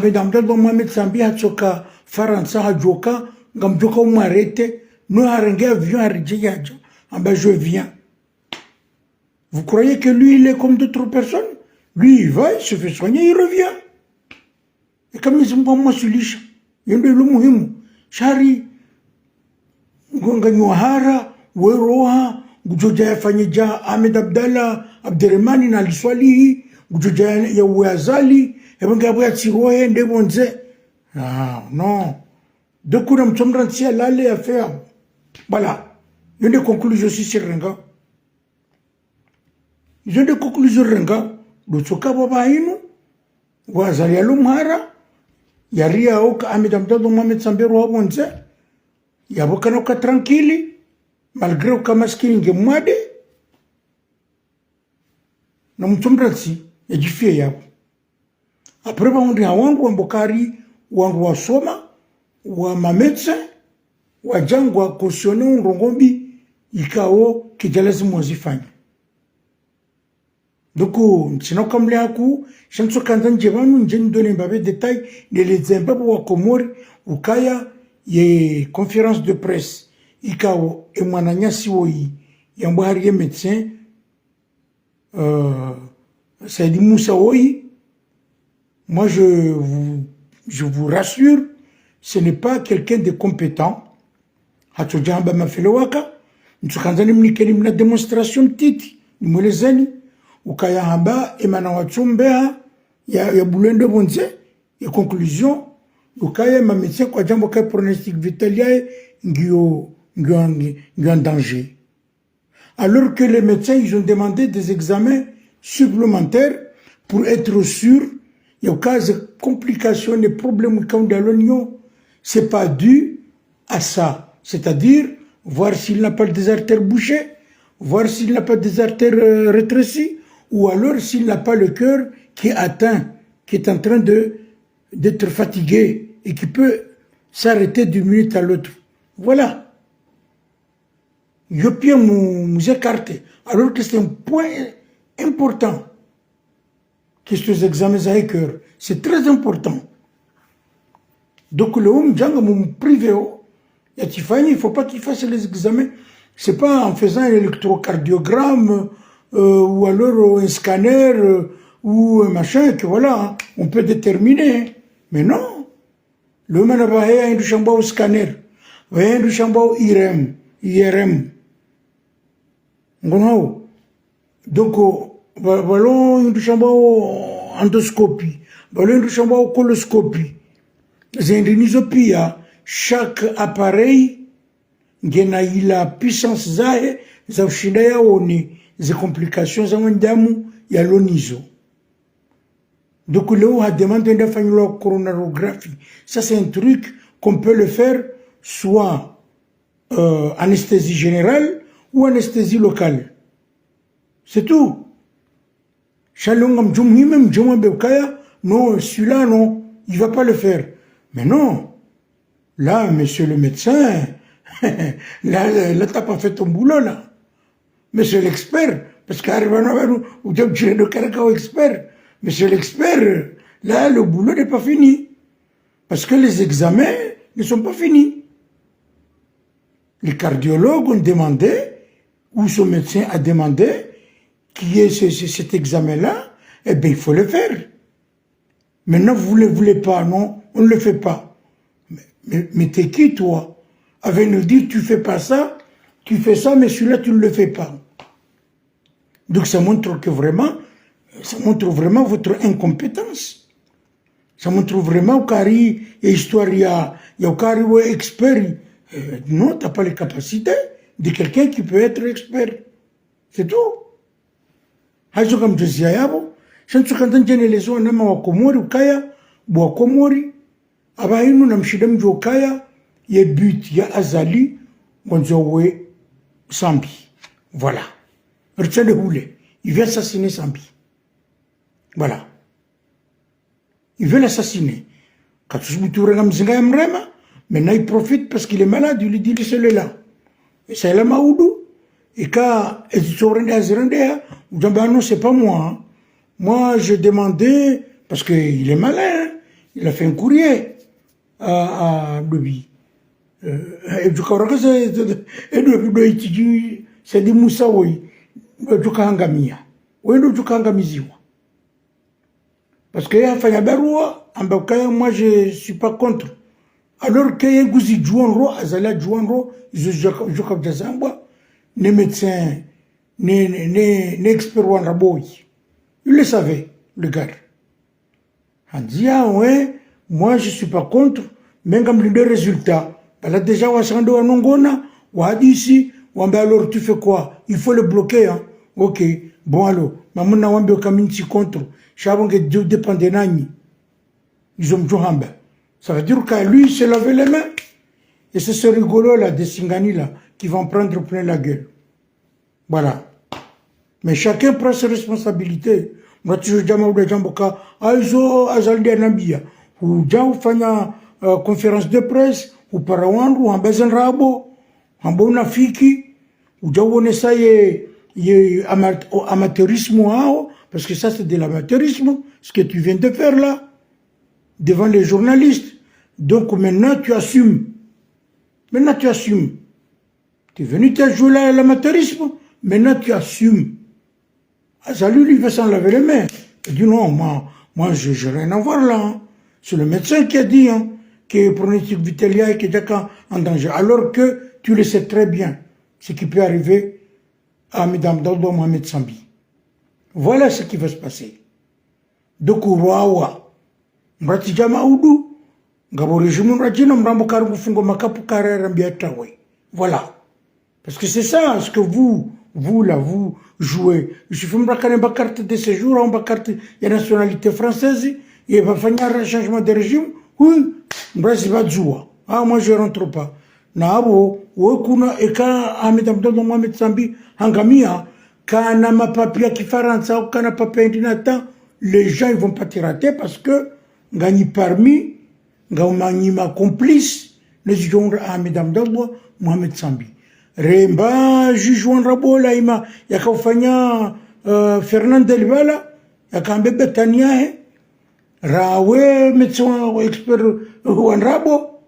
Mesdames, Mohamed Sambi a choka Faransa a joka, ngam joka ou m'arrête, nous arrêtons avion à Ridjayadja. Je viens. Vous croyez que lui, il est comme d'autres personnes? Lui, il va, il se fait soigner, il revient. Et comme ils sont pas moi sur l'île, il y a le muhimu. Shari, Nganyuahara, Weroha, Gujoja Fanyeja, Ahmed Abdallah, Abderrahmani na Liswali, Gujoja Yawazali, et bien Gabriel Tiroye, Ndebonze. Ah, non. De coups, nous sommes rentrés à l'aller à faire. Voilà. Il y a des conclusions aussi sur Renga. Ils ont des conclusions Renga. L'Otsoka Baba Inu, Wazali Alumhara, Yaria Oka Ahmed Abdallah Mohamed Sambero Abonze, Yabokanoka tranquille, malgré Oka Maskilinge Mwade. Nous sommes rentrés, et du fait Yabo. Après, on dit à Wangu, Mbokari, Wangu Wasoma, wa mamédecin, wa jangu wa cautionné, Rongombi, Ikao, Kijalezi Mwazifanya. Donc, sinon, comme les Hakou, je ne sais pas quand je ne donne pas de détails, les Zimbabwe ou Komori, ou Kaya, il y a conférence de presse, Ikao, et Mwananya Siwoi, il y a un médecin, Saïdi Moussaoui. Moi, je vous rassure, ce n'est pas quelqu'un de compétent. Hatchodjamba m'a fait le waka. Nous sommes en démonstration petite. Nous les zani. Ou kaya hamba, emana wachumbea, ya boulende bonze, et conclusion, ou kaya ma médecin kwa jambo kaya pronostic vital ngyo en danger. Alors que les médecins, ils ont demandé des examens supplémentaires pour être sûrs. Il y a cas de complications, des problèmes comme dans l'oignon, c'est pas dû à ça. C'est-à-dire, voir s'il n'a pas des artères bouchées, voir s'il n'a pas des artères rétrécies, ou alors s'il n'a pas le cœur qui est atteint, qui est en train d'être fatigué et qui peut s'arrêter d'une minute à l'autre. Voilà. Je peux nous écarter. Alors que c'est un point important. Qu'est-ce que les examens à cœur? C'est très important. Donc le homme privé, il ne faut pas qu'il fasse les examens. C'est pas en faisant un électrocardiogramme ou alors un scanner ou un machin que voilà, on peut déterminer. Mais non. Le homme n'a pas un chambre au scanner, un chambre IRM. Donc, voilà une chambre endoscopie, voilà une chambre coloscopie. Chaque appareil a la puissance zae za ushinda yaoni les complications za wandamu ya lonizo. Donc là on a demandé de faire la coronarographie. Ça c'est un truc qu'on peut le faire soit anesthésie générale ou anesthésie locale. C'est tout. Non, celui-là non, il va pas le faire. Mais non. Là, monsieur le médecin, là, t'as pas fait ton boulot, là. Monsieur l'expert, parce que expert. Monsieur l'expert, là, le boulot n'est pas fini. Parce que les examens ne sont pas finis. Les cardiologues ont demandé, ou son médecin a demandé, qu'il y ait cet examen-là, eh bien, il faut le faire. Maintenant, vous ne le voulez pas, non, on ne le fait pas. Mais t'es qui, toi? Avec nous dire, tu fais pas ça, tu fais ça, mais celui-là, tu ne le fais pas. Donc, ça montre vraiment votre incompétence. Ça montre vraiment qu'il y a histoire, il y a expert. Non, t'as pas les capacités de quelqu'un qui peut être expert. C'est tout. Hajo comme je disais, je ne suis pas les gens, nama wakomori, ukaya, wakomori, abainu na mshidem jokaya, ye but, ya azali, gonzowe, Sambi. Voilà. Retiens le houlet. Il veut assassiner Sambi. Voilà. Il veut l'assassiner. Quand tu maintenant il profite parce qu'il est malade, il lui dit celui-là. Et c'est la maoudou. Et quand il non, c'est pas moi. Moi, j'ai demandé, parce qu'il est malin, il a fait un courrier à lui. C'est des moussaoui. Parce que moi, je suis pas contre. Alors que Gouzi Djouanro, Azala Djouanro, Joukab Djazamba, les médecins, les experts Wanraboui. Il le savait, le gars. On dit, ah ouais, moi je suis pas contre, mais comme les deux résultats, elle a déjà Wassando à Nongona, ou a dit ici, alors tu fais quoi? Il faut le bloquer, hein. Ok, bon alors, maman n'a pas de contre, Chabon que Dieu dépend des nani. Ils ont Johamba. Ça veut dire qu'à lui, il s'est lavé les mains. Et c'est ce rigolo là, des Singani là, qui vont prendre plein la gueule. Voilà. Mais chacun prend ses responsabilités. Moi, tu dis, ou conférence de presse, ou parawandu, ou en rabo, en bon afiki, ou on essaye amateurisme, parce que ça c'est de l'amateurisme, ce que tu viens de faire là, devant les journalistes. Donc maintenant tu assumes. Maintenant tu assumes. Tu es venu te jouer là l'amateurisme, maintenant tu assumes. Ah, salut, lui, il va s'en laver les mains. Il dit non, moi, je n'ai rien à voir là. Hein. C'est le médecin qui a dit hein, que le pronostic vitalia est déjà en danger. Alors que tu le sais très bien, ce qui peut arriver à Mme Daldo Mohamed Sambi. Voilà ce qui va se passer. Donc, Ouawa, Mratijama Oudou, Gabori Jimunrajino, Mrambokaru Fungo Makapu Karera Mbiatawe. Voilà. Parce que c'est ça, ce que vous là, vous jouez. Je fais ma carte de séjour, une carte de nationalité française, et va faire un changement de régime, oui, Brésil va jouer. Ah, moi je rentre pas. Nabo, Wokuna, et quand Ahmed Abdel Mohamed Sambi, Hangamia, quand on a papier qui fait rentrer, quand on a papier indinata, les gens ils vont pas te rater parce que, gagne parmi, gagne ma complice, les gens Ahmed Abdel Mohamed Sambi. Remba jujuan rabo la ima yakafanya Fernand Delvala akambe Betania rawe médecin expert wanrabo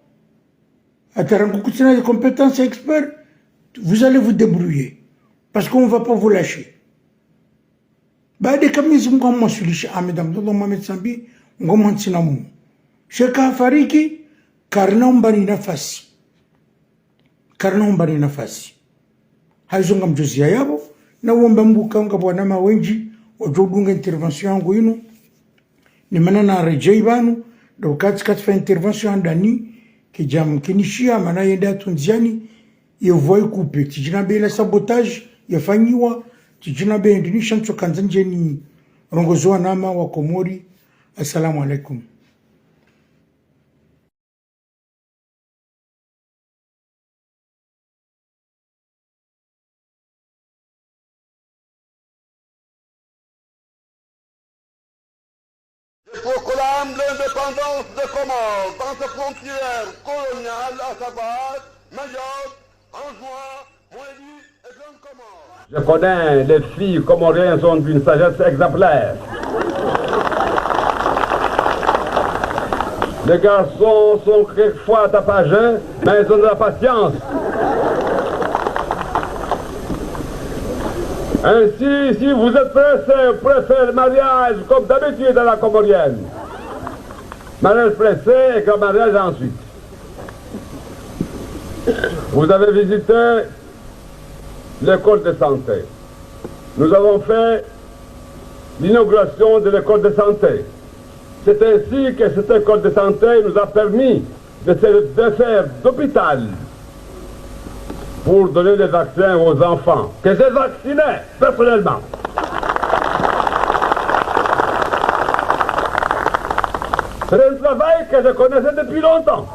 atarangu kutina les compétences experts, vous allez vous débrouiller parce qu'on va pas vous lâcher. Baada kamizi mngoma sulisha Ahmed Abdullah Mohamed Sambi ngoma nsinamu sheka fariki karna umbani nafasi haizonga mjuzia yabo na uomba mbuka nga bwana mawenji wajodunga intervention yangu ino ni manana rejei banu do kati fa intervention ndani kijam kinishia mana yenda tunziani yevoi coupe tijina bela sabotage yafanyiwa tijina be ndinisha mchokanza njeni rongozoa nama wa Komori. Assalamu alaikum. Je proclame l'indépendance des Comores dans ses frontières coloniales, à savoir Mayotte, Anjouan, Moélie et Grande Comore. Je connais, les filles comoriennes sont d'une sagesse exemplaire. Les garçons sont quelquefois tapageux, mais ils ont de la patience. Ainsi, si vous êtes pressé, préférez le mariage comme d'habitude dans la comorienne. Mariage pressé et grand mariage ensuite. Vous avez visité l'école de santé. Nous avons fait l'inauguration de l'école de santé. C'est ainsi que cette école de santé nous a permis de faire d'hôpital pour donner des vaccins aux enfants, que j'ai vaccinés personnellement. C'est un travail que je connaissais depuis longtemps.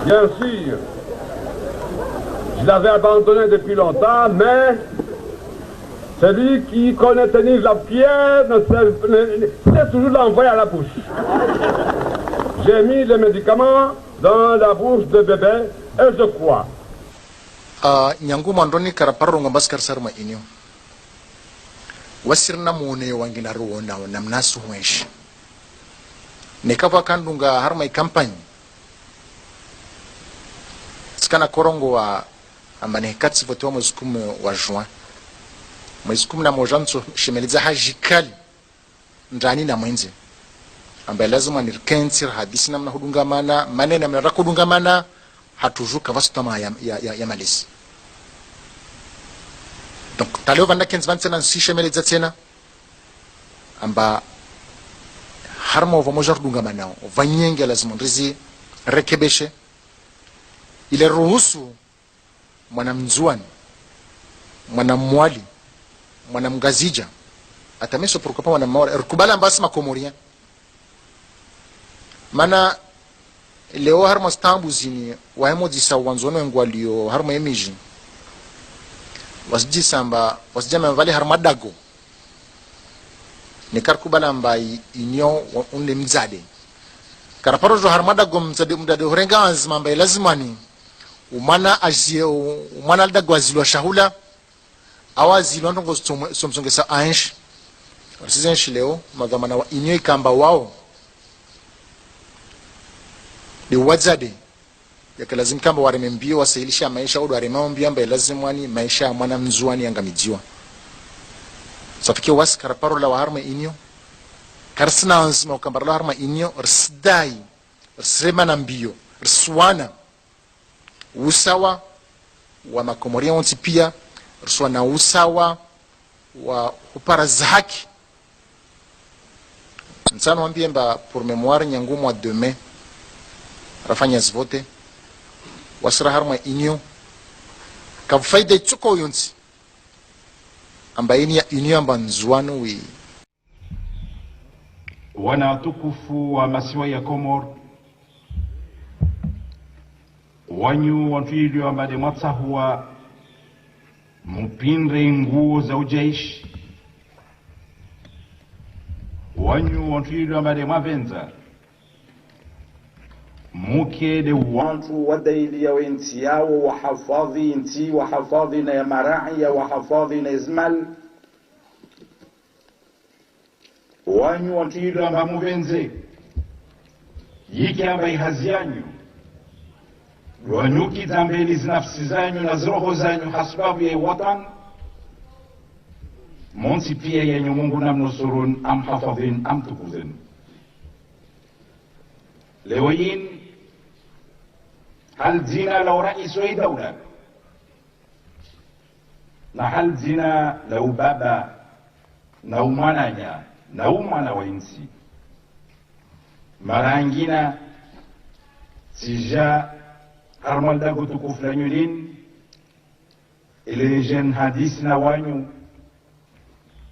Bien sûr, je l'avais abandonné depuis longtemps, mais celui qui connaît tenir la pierre c'est toujours l'envoyer à la bouche. J'ai mis les médicaments dans la bouche de bébé et je crois. Nyangu mandoni karaparo ngambas karsarma inyo. Wasirna mone wangina ruona namnasu mwesh. Nekava kandunga harma campagne. Skana korongo wa ambane katsi voto muzkum wa juin. Muzkum na mojanso shimeliza hajikali ndani na mwenze. Ambaye lazima nirkensir hadisi namna hudungamana maneno namna rakudungamana hatujuka vasutama ya malisi. Donc taleo vanda kenz vansena sishemeleza tena amba harmo vamoja hudungamana vanyenge lazima ndizi rekebeshe ile ruhusu mwanamzuani mwanamwali mwanamgazija atameso pourquoi pas mwanamwali rukubala mbasi makomoria. Mana leo harma stambu zini waemojisa wanzono ngwalio harma emiji wasjisamba wasjama vale harma dago ne karkubala mbai inyo unle mzade karaparo jo harma dago mzade horenga azma mbai lazimani umana azie umana dago azilwa shahula awazilwa ndongo somsongesa ansh wasizenshi leo magamana wa inyo ikamba wao de wazade yake lazim kamba waremembio wasailisha maisha au waremambio ambaye lazim wani maisha ya mwana mzuani angamijiwa safikia was karaparo la harma inyo karsna azma kambara la harma inyo rsdai rsema na mbio rswana usawa wa makomoria wonti pia rswana usawa wa uparaza haki nsano ambie mba pour mémoire nyangu mois de mai rafanya zvote wasira harma inyo kafaida chuko yonsi ambaye ya inyo amba nzuano wi wana tukufu wa masiwa ya Komor wanyu wantuilio ambade mwatsahuwa mpindre nguo za ujaishi wanyu wantuilio ambade mwavenza muke de wantu wadaili ya nchi yao wahafadhi nchi wahafadhi na ya marai ya wahafadhi na izmal wanyu wantuido amba muvenze yiki amba ihazianyu wanyuki zambeli zinafsi zanyu na zroho zanyu hasbabu ya watan monsi pia yenye Mungu namnusurun amhafadhin amtukuzin leo yin hal zina lau rais wa dawla na hal zina lau baba na umwananya na umwana wa insi mara ngina sija harmal dagu tukufu la nyulin ile jen hadisi na wanyu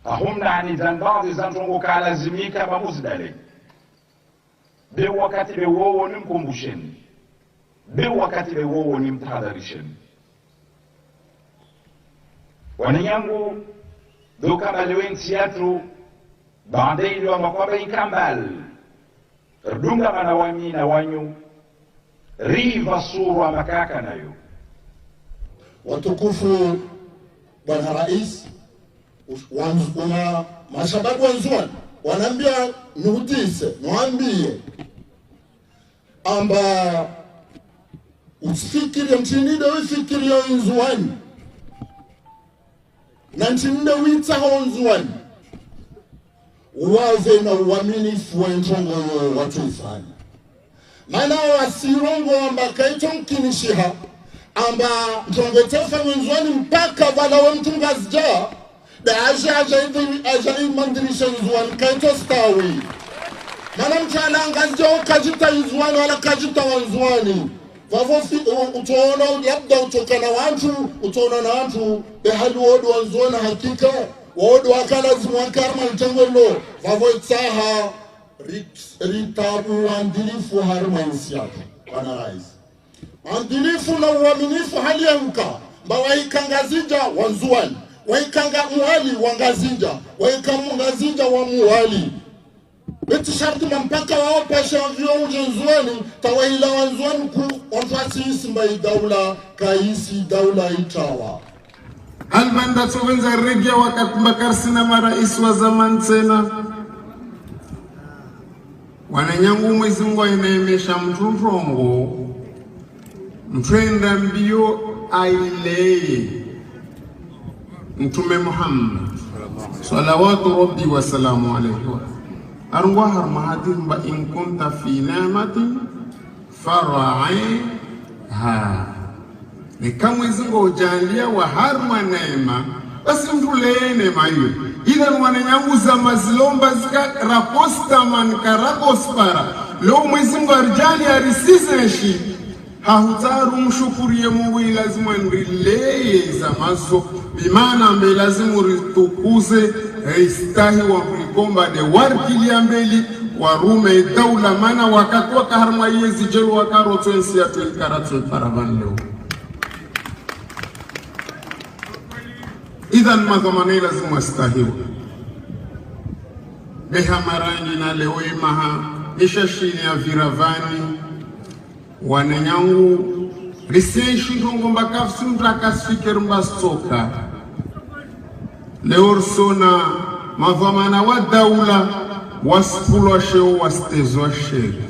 ahumna ani zanbaadhi zantongo kalazimika bamuzdale be wakati be wowo ni mkumbusheni be wakati be wowo ni mtahadharisheni wanyangu doka balewen siatru baadaye wa makwaba ikambal rdunga manawami na wanyu riva surwa makaka nayo watukufu bwana rais wana mashababu wanzuani wanaambia nuhutise nuambie amba usifikiri mchinide ufikiri ya nzuani na mchinide witaho nzuani uwaze na uaminifu wa ntongo watu ifani maana wasirongo amba kaito mkinishiha amba ntongo tefa nzuani mpaka wala wa mtunga zja da aja mandirisha nzuani kaito stawi mana mchana angazja kajita nzuani wala kajita wanzuani vavo utaona labda utokana wantu utaona na wantu behali wodu wanzuani hakika wodu wakala zimwakarma mtengolo vavo itaha ritabu wandilifu harma insiaka wana rais wandilifu na uaminifu hali ya mka mba waikangazija wanzuani waikanga muhali wangazinja waikamungazinja wa muhali beti sharti mpaka wao pasha vyo ujenzuani tawahila wanzuani ku onfasi isimba daula kaisi daula itawa albanda tuwenza regia wakati mbakarsina marais wa zaman tena wananyangu mwezi Mungu inaemesha mturongo mtwenda mbio aileye Mtume Muhammad salawatu rabbi wa salamu alayhi arwa harmahatin ba in kunta fi ni'matin faraiha ni kama izingo ujalia wa harma neema basi mtuleye neema hiyo ila wananyangu za mazilomba zika raposta man karakospara leo mwezi Mungu arjali arisizeshi hahutaru mshukurie Mungu lazima nrileye za mazo bimana mbe lazimu ritukuze istahi wa kulikomba de warkili ambeli warume daula mana wakati wakaharma yezi jelu wakaroto ensi ya tuikaratu paravan leo idhan madhamane lazimu astahiwa beha marangi na leo imaha ishashini ya viravani wananyangu risenshi ngomba kafsi mtakasfikir mbastoka leo sona madhamana wa daula waspulo sheo wastezwa sheri